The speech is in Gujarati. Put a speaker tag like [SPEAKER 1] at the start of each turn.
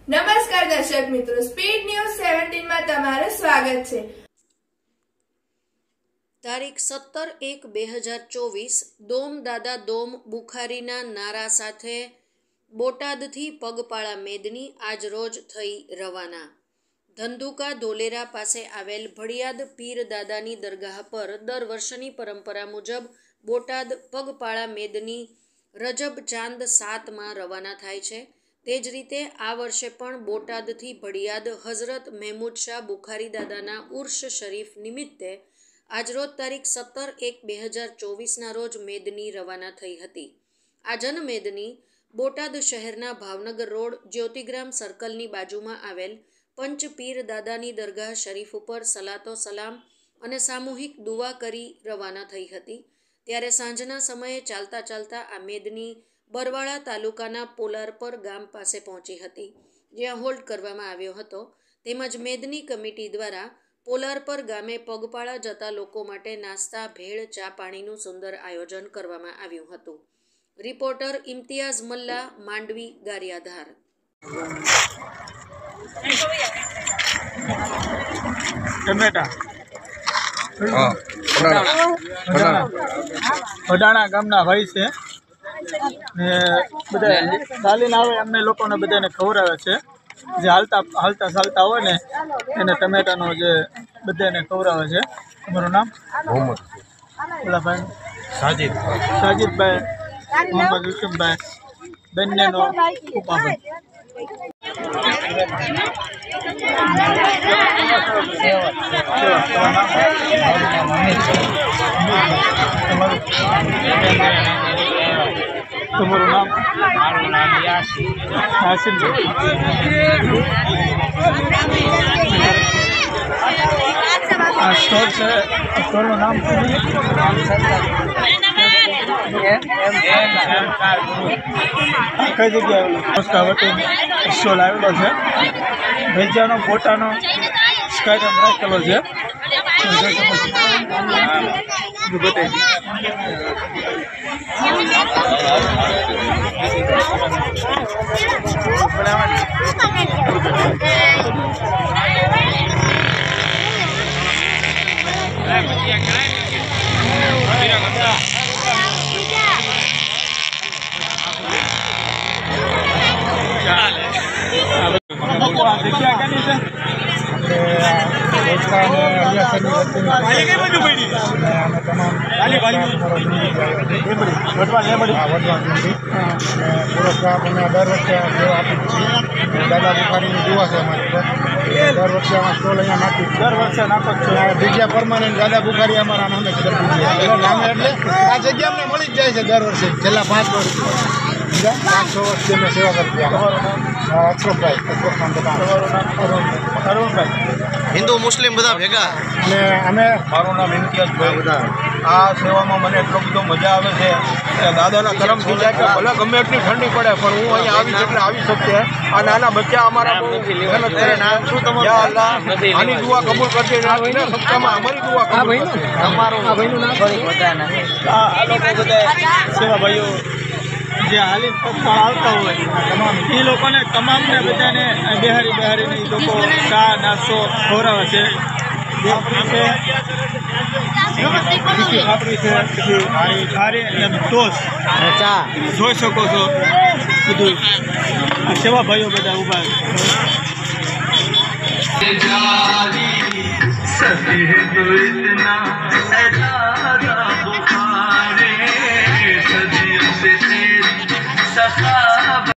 [SPEAKER 1] નમસ્કાર દર્શક મિત્રો, સ્પીડ ન્યૂઝ 17 માં તમારું સ્વાગત છે।
[SPEAKER 2] તારીખ 17/1/2024 દોમ દાદા દોમ બુખારીના નારા સાથે બોટાદથી પગપાળા મેદની આજ રોજ થઈ રવાના। ધંધુકા ધોલેરા પાસે આવેલ ભડિયાદ પીર દાદાની દરગાહ પર દર વર્ષની પરંપરા મુજબ બોટાદ પગપાળા મેદની રજબ ચાંદ 7માં રવાના થાય છે। તે જ રીતે આ વર્ષે પણ બોટાદથી ભડિયાદ હઝરત મહેમૂદ શાહ બુખારી દાદાના ઉર્ષ શરીફ નિમિત્તે આજરોજ તારીખ 17/1/2024ના રોજ મેદની રવાના થઈ હતી। આ જનમેદની બોટાદ શહેરના ભાવનગર રોડ જ્યોતિગ્રામ સર્કલની બાજુમાં આવેલ પંચ પીર દાદાની દરગાહ શરીફ ઉપર સલાતો સલામ અને સામૂહિક દુઆ કરી રવાના થઈ હતી। ત્યારે સાંજના સમયે ચાલતા ચાલતા આ મેદની બરવાળા તાલુકાના પોલારપર ગામ પાસે પહોંચી હતી, જ્યાં હોલ્ટ કરવામાં આવ્યો હતો। તેમજ મેદની કમિટી દ્વારા પોલારપર ગામે પગપાળા જતા લોકો માટે નાસ્તા, ભેળ, ચા પાણીનું સુંદર આયોજન કરવામાં આવ્યું હતું। રિપોર્ટર ઇમ્તિયાઝ મલ્લા, માંડવી, ગારિયાધાર।
[SPEAKER 3] વડાણા ગામના ભાઈ છે ને બધા ચાલીને આવે એમને લોકોને બધાને ખવડાવે છે। જે હાલતા ચાલતા હોય ને એને ટમેટાનો જે બધાને ખવડાવે છે। તમારું નામ?
[SPEAKER 4] મોહમ્મદ
[SPEAKER 3] ઓલાભાઈ સાજીદભાઈ, મોહમ્મદ યુસુફભાઈ, બંનેનો ખૂબ આભાર। તમારું નામ?
[SPEAKER 5] મારું નામ યાસીન।
[SPEAKER 3] આ સ્ટોર છે, સ્ટોરનું નામ કઈ જગ્યાએ આવેલું? સ્ટોલ આવેલો છે ભેજાનો બોટાનો સ્કાયરમ રાખેલો છે।
[SPEAKER 4] દાદા બુખારીની દુઆ છે અમારી પર। દર વર્ષે અમારા સ્ટોલ અહીંયા નાખી, દર વર્ષે નાખો છો। જગ્યા પરમાનન્ટ દાદા બુખારી અમારા નામે જ કરી દીધી નામે, એટલે આ જગ્યા અમને મળી જ જાય છે દર વર્ષે। છેલ્લા 5 વર્ષ 5-6 વર્ષથી અમે સેવા કરતી। અશરફભાઈ, અરુણભાઈ,
[SPEAKER 6] હિન્દુ મુસ્લિમ બધા ભેગા।
[SPEAKER 4] અને અમે
[SPEAKER 5] મારું નામ ઇમ્તિયાઝભાઈ। બધા આ સેવામાં મને એટલો બધો મજા આવે છે કે દાદાના કરમથી જાય કે ભલે ગમે એટલી ઠંડી પડે પણ હું અહીંયા આવી એટલે આવી શકીએ। આ નાના બચ્ચા અમારા બહુ મહેનત કરે। યા અલ્લાહ આની દુઆ કબૂલ કરજે, નાની સપ્તાહમાં અમારી દુઆ કબૂલ કરજે।
[SPEAKER 3] તમારું નામ? આ લોકો બધા સેવા ભાઈઓ જે હાલી પગપાળા આવતા હોય એ લોકોને તમામને બધાને બિહારીને એ લોકો ચા નાસ્તો ખવડાવે છે। આપણી છે પછી ખારી અને ટોસ ચા જોઈ શકો છો બધું આ સેવા ભાઈઓ બધા ઊભા
[SPEAKER 7] सफा